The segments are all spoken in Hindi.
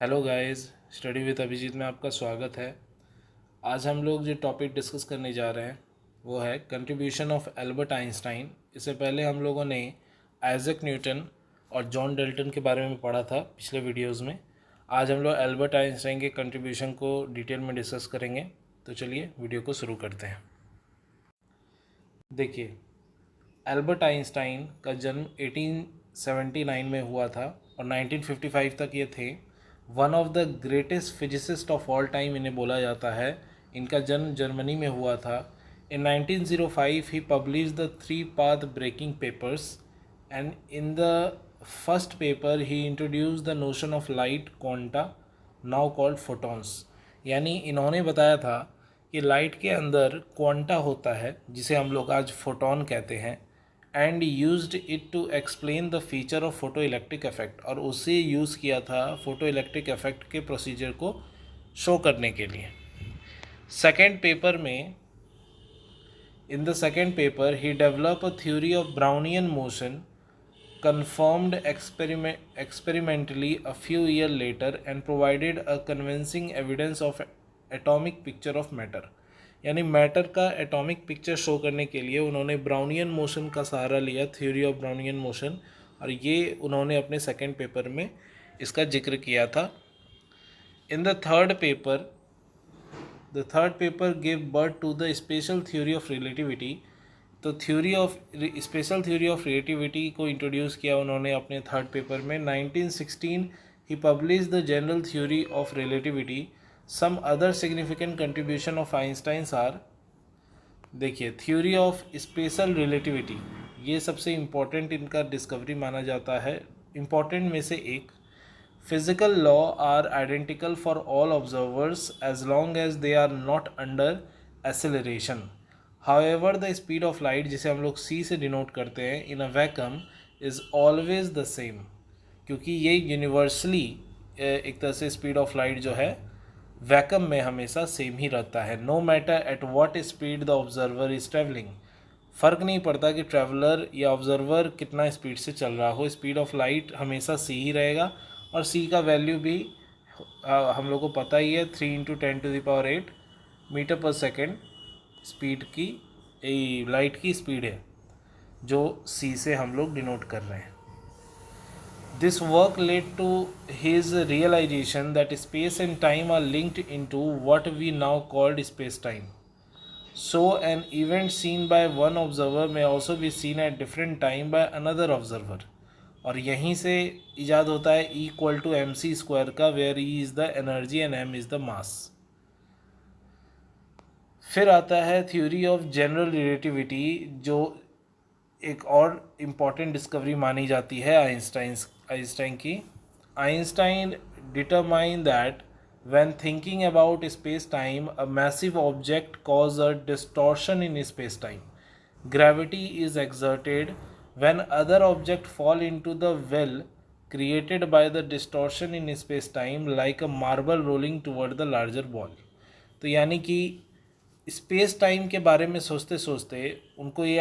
Hello guys, study with Abhijeet में आपका स्वागत है। आज हम लोग जो टॉपिक डिस्कस करने जा रहे हैं वो है कंट्रीब्यूशन ऑफ एल्बर्ट आइंस्टाइन। इससे पहले हम लोगों ने आइजैक न्यूटन और जॉन डाल्टन के बारे में पढ़ा था पिछले वीडियोस में। आज हम लोग एल्बर्ट आइंस्टाइन के कंट्रीब्यूशन को डिटेल में डिस्कस करेंगे। तो चलिए वीडियो को शुरू करते हैं। देखिए, एल्बर्ट आइंस्टाइन का जन्म 1879 में हुआ था और 1955 तक ये थे। One of the greatest physicist of all time इन्हें बोला जाता है। इनका जन्म जर्मनी में हुआ था। In 1905 he publish the three path breaking papers and in the first paper he introduce the notion of light quanta now called photons. यानी इन्होंने बताया था कि लाइट के अंदर क्वांटा होता है जिसे हम लोग आज फोटॉन कहते हैं, and used it to explain the feature of photo electric effect. और उसे यूज़ किया था फोटो इलेक्ट्रिक इफेक्ट के प्रोसीजर को शो करने के लिए। सेकेंड पेपर में इन द सेकेंड पेपर ही develop a theory of Brownian motion confirmed experimentally a few years later and provided a convincing evidence of atomic picture of matter। यानी मैटर का एटॉमिक पिक्चर शो करने के लिए उन्होंने ब्राउनियन मोशन का सहारा लिया, थ्योरी ऑफ ब्राउनियन मोशन, और ये उन्होंने अपने सेकेंड पेपर में इसका जिक्र किया था। In the third paper give birth to the special theory of relativity. तो स्पेशल थ्योरी ऑफ रिलेटिविटी को इंट्रोड्यूस किया उन्होंने अपने थर्ड पेपर में। 1916 he publish the general theory of relativity. Some other significant contribution of Einstein are, देखिए, थ्योरी ऑफ स्पेशल रिलेटिविटी, ये सबसे इम्पोर्टेंट इनका डिस्कवरी माना जाता है। इम्पोर्टेंट में से एक, physical law are identical for all observers as long as they are not under acceleration. However the speed of light, जिसे हम लोग c से डिनोट करते हैं, in a vacuum is always the same. क्योंकि ये यूनिवर्सली एक तरह से स्पीड ऑफ लाइट जो है वैक्यूम में हमेशा सेम ही रहता है। No matter at what speed the observer is travelling. फ़र्क नहीं पड़ता कि ट्रैवलर या ऑब्जर्वर कितना स्पीड से चल रहा हो, स्पीड ऑफ लाइट हमेशा c ही रहेगा। और c का वैल्यू भी हम लोग को पता ही है, 3 × 10⁸ मीटर पर सेकेंड स्पीड की लाइट की स्पीड है, जो c से हम लोग डिनोट कर रहे हैं। This work led to his realization that space and time are linked into what we now called space time. So an event seen by one observer may also be seen at different time by another observer. और यहीं से ईजाद होता है E = mc² का, where E is the energy and m is the mass. फिर आता है थ्योरी ऑफ जनरल रिलेटिविटी, जो एक और इम्पॉर्टेंट डिस्कवरी मानी जाती है आइंस्टाइन की। Einstein determine that when thinking about space time a massive object cause a distortion in space time. Gravity is exerted when other object fall into the well created by the distortion in space time like a marble rolling toward the larger ball। तो यानी कि स्पेस टाइम के बारे में सोचते सोचते उनको ये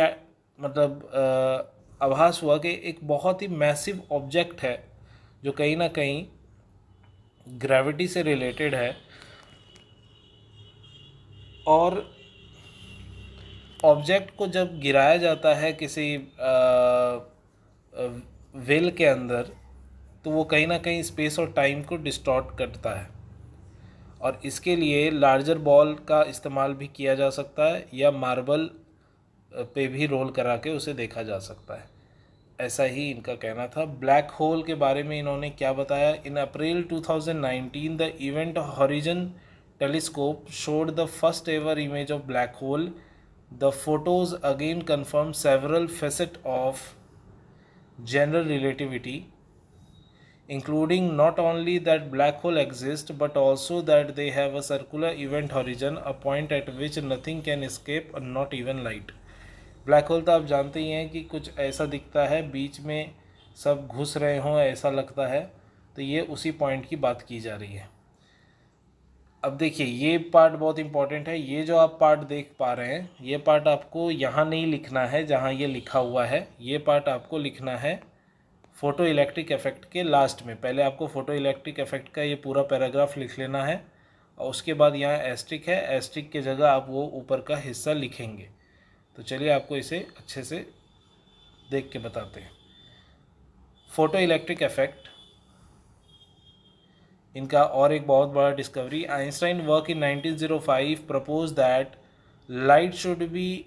आभास हुआ कि एक बहुत ही मैसिव ऑब्जेक्ट है जो कहीं ना कहीं ग्रेविटी से रिलेटेड है, और ऑब्जेक्ट को जब गिराया जाता है किसी वेल के अंदर, तो वो कहीं ना कहीं स्पेस और टाइम को डिस्टॉर्ट करता है। और इसके लिए लार्जर बॉल का इस्तेमाल भी किया जा सकता है, या मार्बल पे भी रोल करा के उसे देखा जा सकता है। ऐसा ही इनका कहना था। ब्लैक होल के बारे में इन्होंने क्या बताया? इन अप्रैल 2019 the event horizon telescope showed the first ever image of black hole. The photos again confirm several facet of general relativity, including not only that black hole exist but also that they have a circular event horizon, a point at which nothing can escape, not even light। Black hole तो आप जानते ही हैं कि कुछ ऐसा दिखता है, बीच में सब घुस रहे हों ऐसा लगता है। तो ये उसी पॉइंट की बात की जा रही है। अब देखिए, ये पार्ट बहुत इंपॉर्टेंट है। ये जो आप पार्ट देख पा रहे हैं, ये पार्ट आपको यहाँ नहीं लिखना है जहाँ ये लिखा हुआ है, ये पार्ट आपको लिखना है फोटो इलेक्ट्रिक इफेक्ट के लास्ट में। पहले आपको फोटो इलेक्ट्रिक इफेक्ट का ये पूरा पैराग्राफ लिख लेना है और उसके बाद यहाँ एस्ट्रिक है, एस्ट्रिक की जगह आप वो ऊपर का हिस्सा लिखेंगे। तो चलिए आपको इसे अच्छे से देख के बताते हैं। फोटो इलेक्ट्रिक इफेक्ट, इनका और एक बहुत बड़ा discovery. Einstein work in 1905 propose that light should be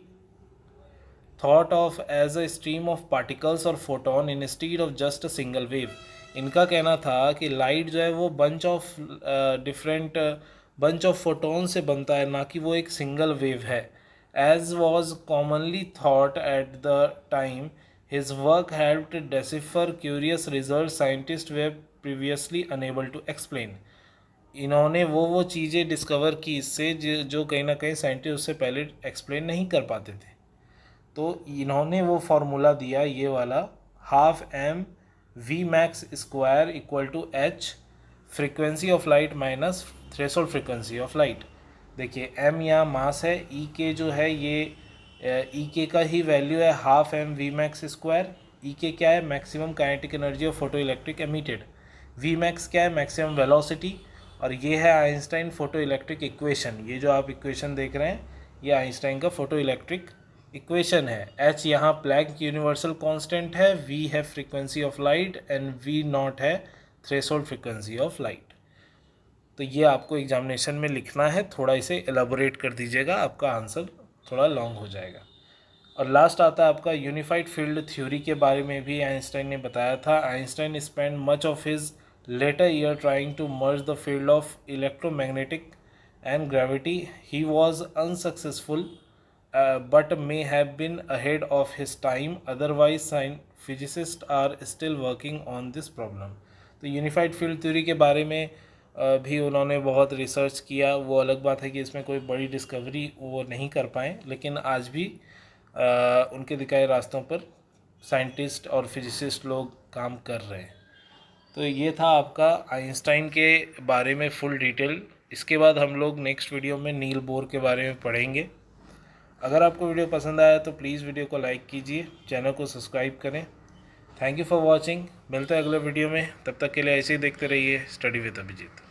thought of as a stream of particles or photon instead of just a single wave। इनका कहना था कि लाइट जो है वो बंच ऑफ फोटोन से बनता है, ना कि वो एक सिंगल वेव है। As was commonly thought at the time, his work helped decipher curious result scientist were previously unable to explain. इन्होंने वो चीज़ें डिस्कवर की इससे जो कहीं ना कहीं साइंटिस्ट उससे पहले एक्सप्लेन नहीं कर पाते थे। तो इन्होंने वो फार्मूला दिया ये वाला, half M V max square equal to H frequency of light minus threshold frequency of light. देखिए एम यहाँ मास है, ई के जो है ये ई के का ही वैल्यू है half M V max square. E K क्या है? Maximum kinetic energy of photo electric emitted. V max क्या है? Maximum velocity. और ये है आइंस्टाइन फोटो इलेक्ट्रिक इक्वेशन। ये जो आप इक्वेशन देख रहे हैं ये आइंस्टाइन का फोटो इलेक्ट्रिक इक्वेशन है। एच यहाँ प्लैंक यूनिवर्सल कांस्टेंट है, वी है frequency of light and V not है थ्रेशोल्ड फ्रीक्वेंसी ऑफ लाइट। तो ये आपको एग्जामिनेशन में लिखना है, थोड़ा इसे एलाबोरेट कर दीजिएगा, आपका आंसर थोड़ा लॉन्ग हो जाएगा। और लास्ट आता है आपका यूनिफाइड फील्ड थ्योरी के बारे में भी आइंस्टाइन ने बताया था। Einstein spend much of his later year trying to merge the field of electromagnetic and gravity. He was unsuccessful but may have been ahead of his time, otherwise physicists are still working on this problem। तो यूनिफाइड फील्ड थ्योरी के बारे में भी उन्होंने बहुत रिसर्च किया। वो अलग बात है कि इसमें कोई बड़ी डिस्कवरी वो नहीं कर पाए, लेकिन आज भी उनके दिखाए रास्तों पर साइंटिस्ट और फिजिसिस्ट लोग काम कर रहे हैं। तो ये था आपका आइंस्टाइन के बारे में फुल डिटेल। इसके बाद हम लोग नेक्स्ट वीडियो में नील बोर के बारे में पढ़ेंगे। अगर आपको वीडियो पसंद आया तो प्लीज़ वीडियो को लाइक कीजिए, चैनल को सब्सक्राइब करें। Thank you for watching. मिलते हैं अगले वीडियो में, तब तक के लिए ऐसे ही देखते रहिए स्टडी विद अभिजीत।